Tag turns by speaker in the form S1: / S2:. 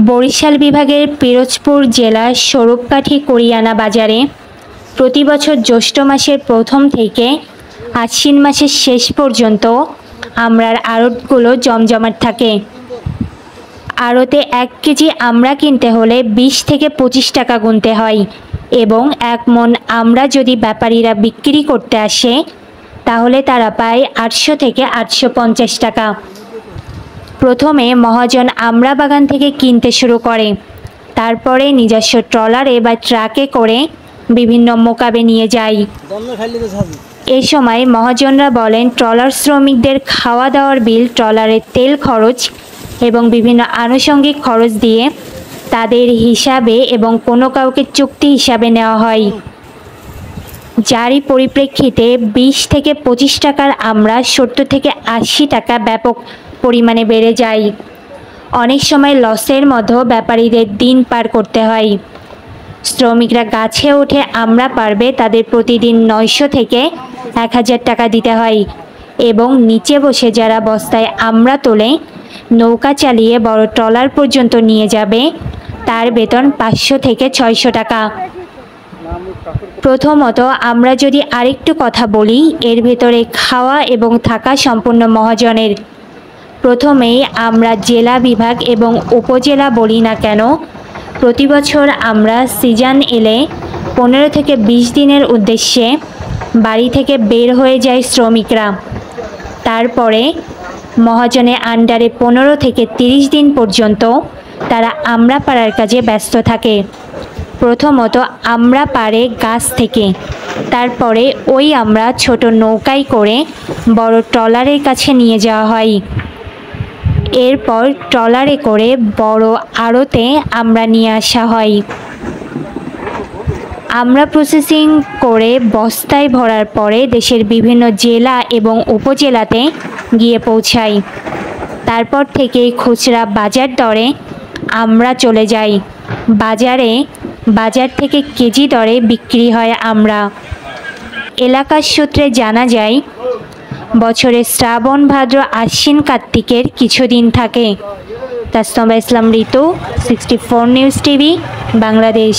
S1: বরিশাল বিভাগের পিরোজপুর জেলার স্বরূপকাঠি করিয়ানা বাজারে প্রতি বছর জ্যৈষ্ঠ মাসের প্রথম থেকে আশ্বিন মাসের শেষ পর্যন্ত আমড়ার আড়তগুলো জমজমাট থাকে। আড়তে 1 কেজি আমড়া কিনতে হলে 20 থেকে 25 টাকা গুনতে হয় এবং 1 মণ আমড়া যদি ব্যাপারীরা বিক্রি করতে আসে তাহলে তারা পায় 800 থেকে 850 টাকা। প্রথমে মহাজন আমড়া বাগান থেকে কিনতে শুরু করে, তারপরে নিজস্ব ট্রলারে বা ট্রাকে করে বিভিন্ন মোকামে নিয়ে যায়। এই সময় মহাজনরা বলেন ট্রলার শ্রমিকদের খাওয়া দাওয়ার বিল, ট্রলারের তেল খরচ এবং বিভিন্ন আনুষঙ্গিক খরচ দিয়ে তাদের হিসাবে এবং কোনো কাউকে চুক্তি হিসাবে নেওয়া হয়, যারই পরিপ্রেক্ষিতে 20 থেকে 25 টাকার আমড়া 70 থেকে 80 টাকা ব্যাপক পরিমাণে বেড়ে যায়। অনেক সময় লসের মধ্যেও ব্যাপারীদের দিন পার করতে হয়। শ্রমিকরা গাছে উঠে আমড়া পারবে তাদের প্রতিদিন 900 থেকে 1000 টাকা দিতে হয় এবং নিচে বসে যারা বস্তায় আমড়া তোলে, নৌকা চালিয়ে বড় ট্রলার পর্যন্ত নিয়ে যাবে, তার বেতন 500 থেকে 600 টাকা। প্রথমত আমরা যদি আরেকটু কথা বলি, এর ভেতরে খাওয়া এবং থাকা সম্পূর্ণ মহাজনের। প্রথমেই আমরা জেলা বিভাগ এবং উপজেলা বলি না কেন, প্রতি বছর আমরা সিজন এলে 15 থেকে 20 দিনের উদ্দেশ্যে বাড়ি থেকে বের হয়ে যায় শ্রমিকরা। তারপরে মহাজনের আন্ডারে 15 থেকে 30 দিন পর্যন্ত তারা আমড়া পাড়ার কাজে ব্যস্ত থাকে। প্রথমত আমড়া পাড়ে গাছ থেকে, তারপরে ওই আমড়া ছোট নৌকায় করে বড় ট্রলারের কাছে নিয়ে যাওয়া হয়। এরপর ট্রলারে করে বড় আড়তে আমড়া নিয়ে আসা হয়। আমড়া প্রসেসিং করে বস্তায় ভরার পরে দেশের বিভিন্ন জেলা এবং উপজেলাতে গিয়ে পৌঁছায়। তারপর থেকে খুচরা বাজার দরে আমড়া চলে যায় বাজারে, বাজার থেকে কেজি দরে বিক্রি হয় আমড়া। এলাকার সূত্রে জানা যায় বছরে শ্রাবণ, ভাদ্র, আশ্বিন, কার্তিকের কিছুদিন থাকে। তাসনবা ইসলাম ঋতু, 64 নিউজ টিভি, বাংলাদেশ।